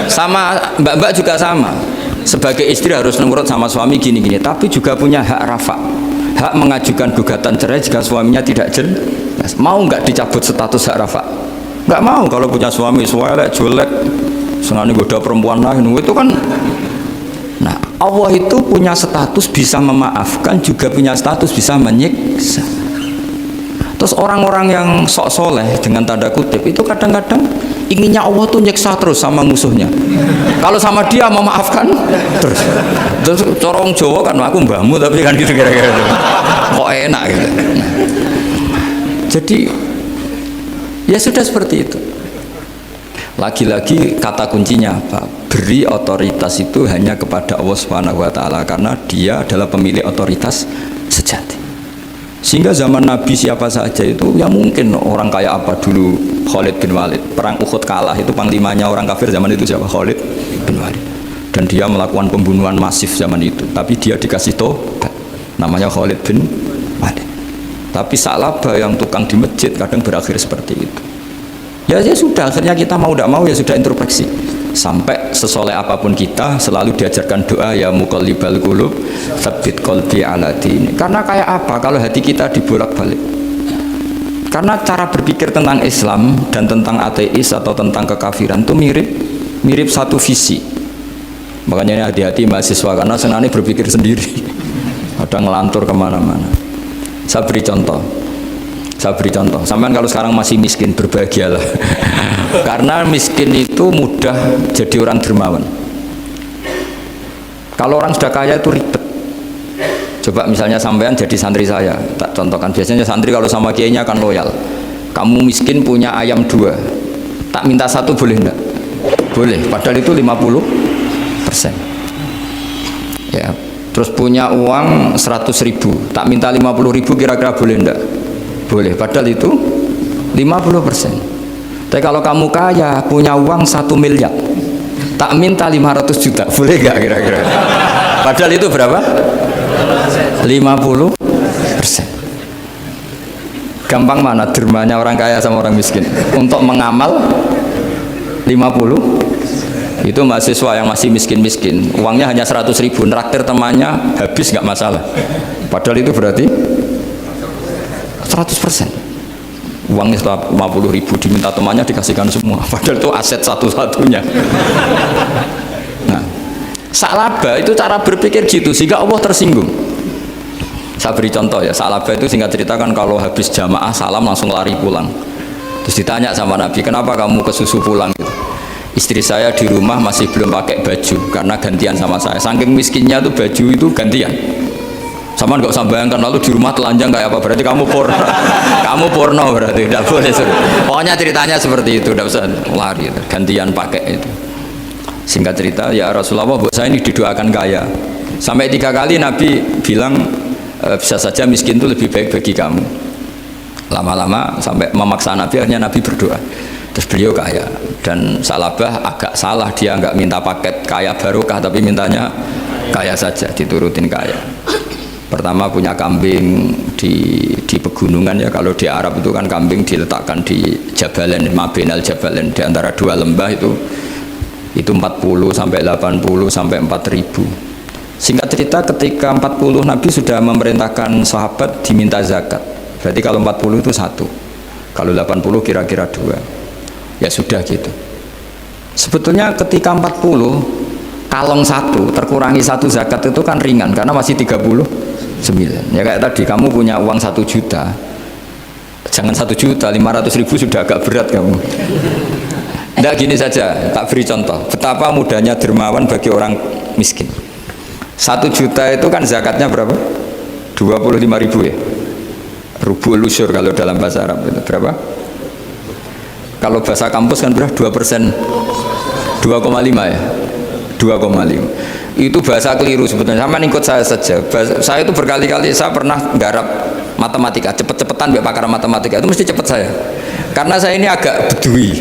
Sama mbak-mbak juga sama. Sebagai istri harus nurut sama suami gini-gini, tapi juga punya hak rafa, hak mengajukan gugatan cerai jika suaminya tidak jelas. Mau nggak dicabut status hak rafa? Nggak mau. Kalau punya suami suelek, jelek, senang goda perempuan lain, itu kan. Nah, Allah itu punya status bisa memaafkan, juga punya status bisa menyiksa. Terus orang-orang yang sok soleh dengan tanda kutip itu kadang-kadang inginnya Allah tuh nyiksa terus sama musuhnya. Kalau sama dia memaafkan terus corong Jawa kan aku mbahmu tapi kan gitu kira-kira gitu. Kok enak gitu. Nah, jadi ya sudah seperti itu. Lagi-lagi kata kuncinya apa? Beri otoritas itu hanya kepada Allah Subhanahu wa taala karena dia adalah pemilik otoritas sejati. Sehingga zaman Nabi siapa saja itu ya mungkin orang kayak apa dulu Khalid bin Walid perang Uhud kalah itu panglimanya orang kafir zaman itu siapa? Khalid bin Walid, dan dia melakukan pembunuhan masif zaman itu tapi dia dikasih tobat namanya Khalid bin Walid. Tapi Sa'labah yang tukang di masjid kadang berakhir seperti itu. Ya sudah akhirnya kita mau tidak mau ya sudah introspeksi. Sampai sesoleh apapun kita selalu diajarkan doa ya muqallibal qulub tsabbit qalbi ala dini. Karena kayak apa kalau hati kita dibolak-balik? Karena cara berpikir tentang Islam dan tentang ateis atau tentang kekafiran itu mirip satu visi. Makanya ini hati-hati mahasiswa karena senangnya berpikir sendiri. Ada ngelantur kemana-mana. Saya beri contoh. Sampai kalau sekarang masih miskin berbahagialah. Karena miskin itu mudah jadi orang dermawan. Kalau orang sudah kaya itu ribet. Coba misalnya sampean jadi santri saya, tak contohkan. Biasanya santri kalau sama kiainya akan loyal. Kamu miskin punya ayam 2, tak minta 1 boleh enggak? Boleh, padahal itu 50%. Ya, terus punya uang 100.000, tak minta 50.000 kira-kira boleh enggak? Boleh, padahal itu 50%. Tapi kalau kamu kaya, punya uang 1 miliar, tak minta 500 juta, boleh nggak kira-kira? Padahal itu berapa? 50%. Gampang mana dermanya orang kaya sama orang miskin? Untuk mengamal 50, itu mahasiswa yang masih miskin-miskin, uangnya hanya 100.000, neraktir temannya habis nggak masalah. Padahal itu berarti 100%. Uangnya setelah 50.000 diminta temannya dikasihkan semua, padahal itu aset satu-satunya. Nah, Sa'labah itu cara berpikir gitu sehingga Allah tersinggung. Saya beri contoh ya, Sa'labah itu singkat cerita kan kalau habis jamaah salam langsung lari pulang. Terus ditanya sama Nabi, kenapa kamu kesusu pulang gitu? Istri saya di rumah masih belum pakai baju karena gantian sama saya. Saking miskinnya tuh baju itu gantian. Sama nggak usah bayangkan lalu di rumah telanjang kayak apa, berarti kamu porno. Kamu porno berarti tidak boleh. Pokoknya ceritanya seperti itu, tidak usah lari gantian pakai itu. Singkat cerita ya Rasulullah, buat saya ini didoakan kaya. Sampai 3 kali Nabi bilang bisa saja miskin itu lebih baik bagi kamu. Lama-lama sampai memaksa Nabi, akhirnya Nabi berdoa. Terus beliau kaya, dan Sa'labah agak salah, dia nggak minta paket kaya barokah tapi mintanya kaya saja, diturutin kaya. Pertama punya kambing di pegunungan ya, kalau di Arab itu kan kambing diletakkan di Jabalen, Mabinal Jabalen, di antara 2 lembah itu 40 sampai 80 sampai 4.000. Singkat cerita ketika 40 Nabi sudah memerintahkan sahabat diminta zakat. Berarti kalau 40 itu 1, kalau 80 kira-kira 2. Ya sudah gitu. Sebetulnya ketika 40 kalong 1 terkurangi 1 zakat itu kan ringan karena masih 39. Ya kayak tadi kamu punya uang 1 juta, jangan 1 juta, 500.000 sudah agak berat kamu. Tidak, gini saja, tak beri contoh betapa mudahnya dermawan bagi orang miskin. 1 juta itu kan zakatnya berapa? 25.000 ya, rubul usyur kalau dalam bahasa Arab itu berapa? Kalau bahasa kampus kan berapa? 2%, 2,5 ya, 2,5. Itu bahasa keliru sebetulnya. Sama ikut saya saja. Saya itu berkali-kali saya pernah nggarap matematika, cepet-cepetan biar pakar matematika itu mesti cepet saya. Karena saya ini agak bedui.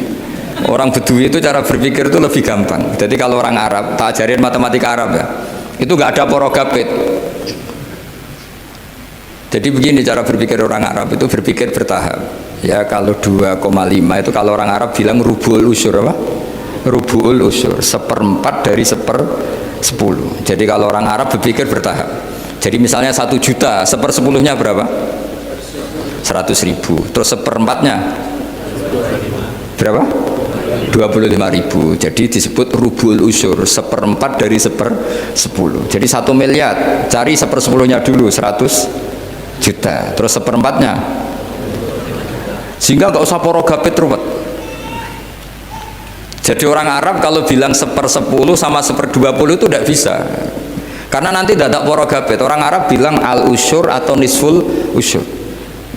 Orang bedui itu cara berpikir itu lebih gampang. Jadi kalau orang Arab, tak ajarin matematika Arab ya, itu nggak ada porogapit. Jadi begini cara berpikir orang Arab itu berpikir bertahap. Ya kalau 2,5 itu kalau orang Arab bilang rubul usyur apa? rubu'ul usyur, seperempat dari 10. Jadi kalau orang Arab berpikir bertahap. Jadi misalnya 1 juta, 1/10-nya berapa? 100.000. Terus seperempatnya berapa? 25.000. Jadi disebut rubu'ul usyur, seperempat dari 10. Jadi 1 miliar, cari 1/10-nya dulu, 100 juta. Terus seperempatnya, sehingga nggak usah poro gapit ruwet. Jadi orang Arab kalau bilang 1/10 sama 1/20 itu tidak bisa, karena nanti tidak ada poro gapit. Orang Arab bilang al usyur atau nisful usyur.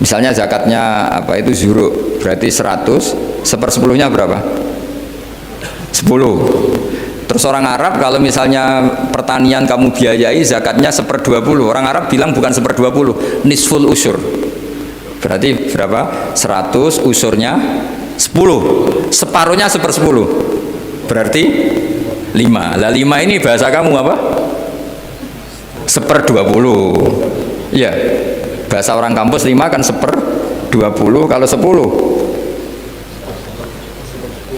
Misalnya zakatnya apa itu zuru, berarti 100, 1/10-nya berapa? 10. Terus orang Arab kalau misalnya pertanian kamu biayai zakatnya 1/20, orang Arab bilang bukan 1/20, nisful usyur. Berarti berapa? 100, usurnya 10, separuhnya 1/10, berarti 5. Lah 5 ini bahasa kamu apa? 1/20. Ya, bahasa orang kampus 5 kan 1/20. Kalau 10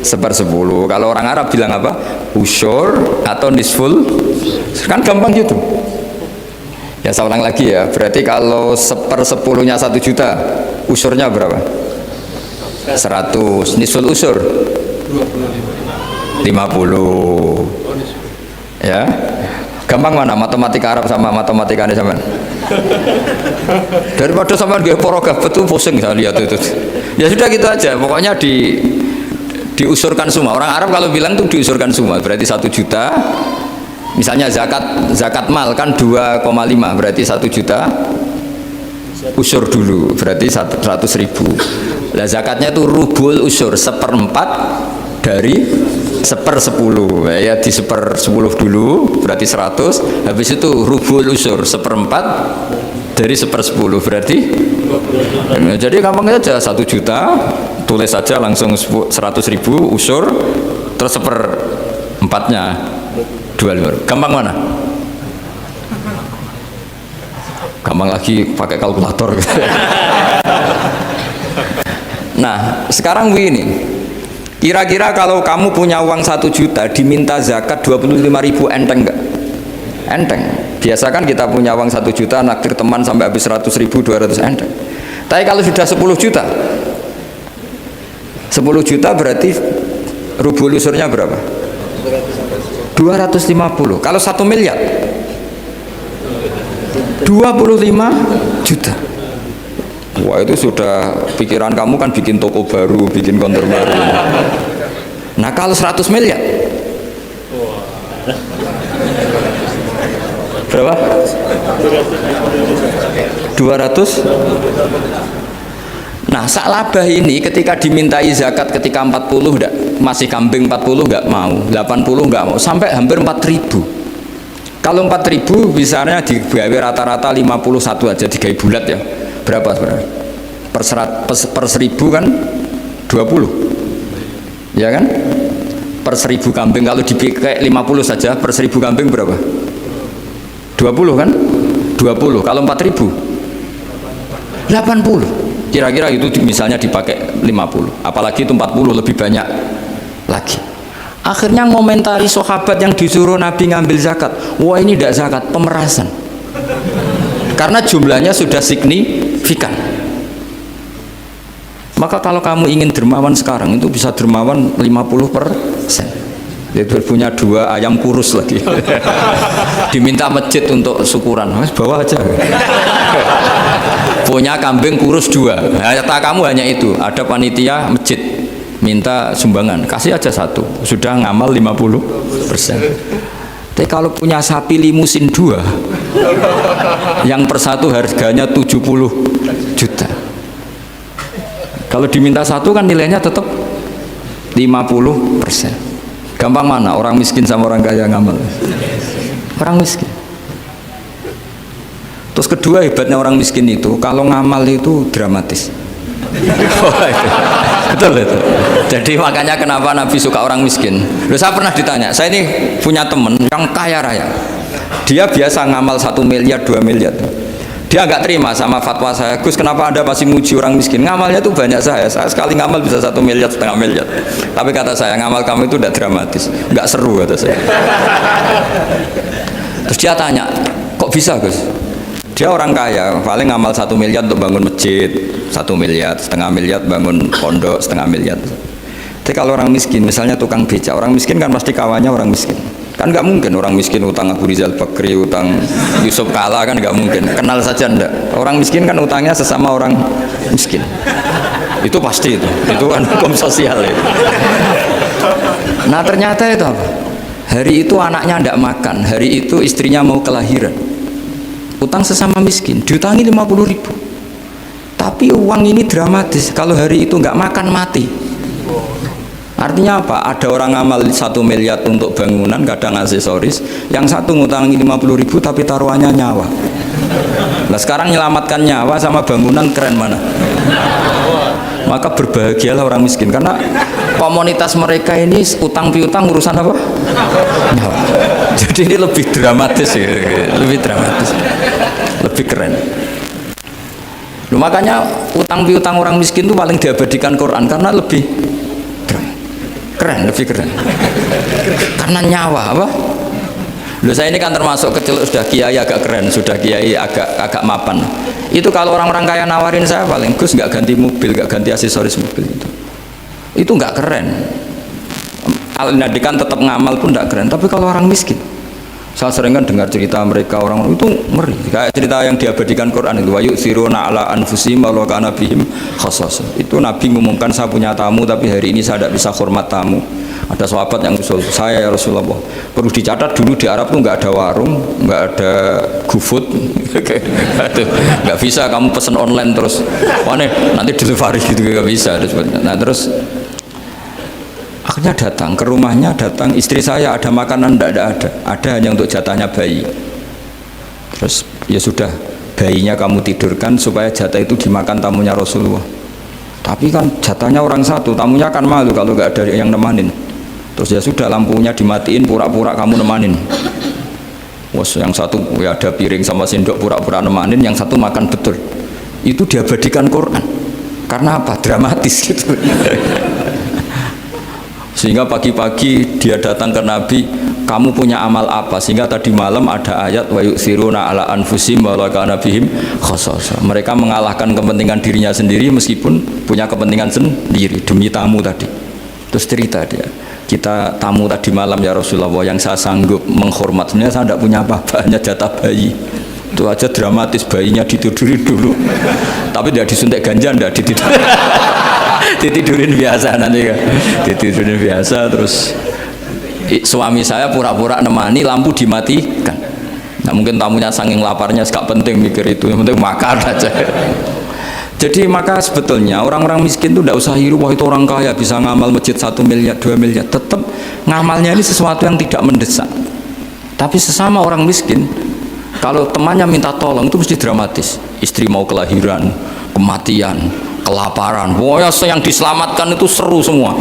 1/10. Kalau orang Arab bilang apa? Usyur atau nisful. Kan gampang gitu. Ya saya ulang lagi ya, berarti kalau 1/10-nya 1 juta, usurnya berapa? 100. Nisful usur 50. Ya, gampang mana matematika Arab sama matematika ini sama? Daripada sama dia porogaf betul pusing saya lihat itu. Ya sudah gitu aja, pokoknya diusurkan semua. Orang Arab kalau bilang tuh diusurkan semua, berarti 1 juta. Misalnya zakat mal kan 2,5, berarti 1 juta usur dulu, berarti 100.000. Lah zakatnya itu rubul usur, 1/4 dari 1/10. Ya di 1/10 dulu, berarti 100. Habis itu rubul usur, 1/4 dari 1/10, berarti jadi gampang saja. 1 juta tulis saja langsung 100.000 usur, terus 1/4-nya 25. Gampang mana? Gampang lagi pakai kalkulator. Nah sekarang begini, kira-kira kalau kamu punya uang 1 juta diminta zakat 25.000, enteng nggak? Enteng. Biasa kan kita punya uang 1 juta naktir teman sampai habis 100.000, 200, enteng. Tapi kalau sudah 10 juta 10 juta berarti rubul usurnya berapa? 250. Kalau 1 miliar 25 juta. Wah itu sudah pikiran kamu kan bikin toko baru, bikin kantor baru. Nah kalau 100 miliar berapa? 200. Nah sak labah ini ketika dimintai zakat ketika 40 enggak, masih kambing 40 enggak mau, 80 enggak mau, sampai hampir 4.000. Kalau 4.000 misalnya digawe rata-rata 51 aja, digawe bulat ya, berapa sebenarnya? Per 1.000 kan 20 ya kan? Per 1.000 kambing kalau dipakai 50 saja, per 1.000 kambing berapa? 20 kan? 20. Kalau 4.000 80. Kira-kira itu misalnya dipakai 50, apalagi itu 40 lebih banyak lagi. Akhirnya ngomentari sahabat yang disuruh Nabi ngambil zakat, wah ini tidak zakat, pemerasan, karena jumlahnya sudah signifikan. Maka kalau kamu ingin dermawan sekarang itu bisa dermawan 50%. Itu punya 2 ayam kurus lagi. Diminta masjid untuk syukuran, bawa aja. Punya kambing kurus 2, kata kamu hanya itu, ada panitia masjid minta sumbangan, kasih aja 1, sudah ngamal 50%. Tapi kalau punya sapi limusin 2 yang per 1 harganya 70 juta, kalau diminta 1 kan nilainya tetap 50%. Gampang mana orang miskin sama orang kaya ngamal? Orang miskin. Terus kedua hebatnya orang miskin itu kalau ngamal itu dramatis. Betul itu. Jadi makanya kenapa Nabi suka orang miskin. Loh, saya pernah ditanya, saya ini punya teman yang kaya raya, dia biasa ngamal 1 miliar 2 miliar, Dia nggak terima sama fatwa saya, Gus kenapa Anda masih muji orang miskin? Ngamalnya tuh banyak saya sekali ngamal bisa 1,5 miliar. Tapi kata saya, ngamal kamu itu tidak dramatis, nggak seru kata saya. Terus dia tanya, kok bisa Gus? Dia orang kaya, paling ngamal 1 miliar untuk bangun masjid, 1 miliar, 1,5 miliar bangun pondok, 1,5 miliar. Tapi kalau orang miskin, misalnya tukang beca, orang miskin kan pasti kawannya orang miskin. Kan nggak mungkin orang miskin utang Abu Rizal Bakri, utang Yusuf Kala, kan nggak mungkin. Kenal saja ndak. Orang miskin kan utangnya sesama orang miskin. Itu pasti itu kan hukum sosial itu. Nah ternyata itu apa? Hari itu anaknya ndak makan, hari itu istrinya mau kelahiran. Utang sesama miskin, diutangi 50.000. Tapi uang ini dramatis. Kalau hari itu nggak makan mati. Artinya apa? Ada orang ngamal 1 miliar untuk bangunan, kadang aksesoris, yang satu ngutangi 50.000 tapi taruhannya nyawa. Nah sekarang menyelamatkan nyawa sama bangunan keren mana? Maka berbahagialah orang miskin karena komunitas mereka ini utang piutang urusan apa? Nyawa. Jadi ini lebih dramatis ya, lebih dramatis, lebih keren. Loh, makanya utang piutang orang miskin itu paling diabadikan Quran karena lebih keren, lebih keren karena nyawa apa? Loh saya ini kan termasuk kecil sudah kiai agak keren, sudah kiai agak mapan. Itu kalau orang-orang kaya nawarin saya paling Gus nggak ganti mobil, nggak ganti aksesoris mobil itu nggak keren. Al-Nadikan tetap ngamal pun nggak keren. Tapi kalau orang miskin, saya sering kan dengar cerita mereka orang itu ngeri. Kayak cerita yang diabadikan Quran itu wa yu'thiruna ala anfusihim walau kana bihim khassasah. Itu Nabi mengumumkan saya punya tamu tapi hari ini saya tidak bisa hormat tamu. Ada sahabat yang usul saya ya Rasulullah. Perlu dicatat dulu di Arab tuh nggak ada warung, nggak ada GoFood, nggak bisa kamu pesen online terus. Mana nanti delivery gitu nggak bisa. Nah terus akhirnya datang ke rumahnya, datang istri saya ada makanan tidak ada hanya untuk jatahnya bayi. Terus ya sudah bayinya kamu tidurkan supaya jatah itu dimakan tamunya Rasulullah. Tapi kan jatahnya orang satu, tamunya kan malu kalau nggak ada yang nemanin. Terus ya sudah lampunya dimatiin, pura-pura kamu nemanin. Wos yang satu ya ada piring sama sendok pura-pura nemanin, yang satu makan betul. Itu diabadikan Quran. Karena apa? Dramatis gitu. Sehingga pagi-pagi dia datang ke Nabi, kamu punya amal apa? Sehingga tadi malam ada ayat wa yu'thiruna ala anfusihim walau kana bihim khassasah. Mereka mengalahkan kepentingan dirinya sendiri meskipun punya kepentingan sendiri demi tamu tadi. Terus cerita dia, kita tamu tadi malam ya Rasulullah, yang saya sanggup menghormat sebenarnya saya tidak punya apa-apa, hanya jatah bayi. Itu aja dramatis, bayinya ditidurin dulu. Tapi tidak disuntik ganja, tidak ditidurin. Ditidurin biasa nanti kan. Ditidurin biasa terus suami saya pura-pura nemani, lampu dimatikan. Nah mungkin tamunya saking laparnya gak penting mikir itu, yang penting makan aja. Jadi maka sebetulnya orang-orang miskin itu tidak usah hiru, wah itu orang kaya bisa ngamal masjid 1 miliar, 2 miliar. Tetap ngamalnya ini sesuatu yang tidak mendesak. Tapi sesama orang miskin, kalau temannya minta tolong itu mesti dramatis. Istri mau kelahiran, kematian, kelaparan, pokoknya yang diselamatkan itu seru semua.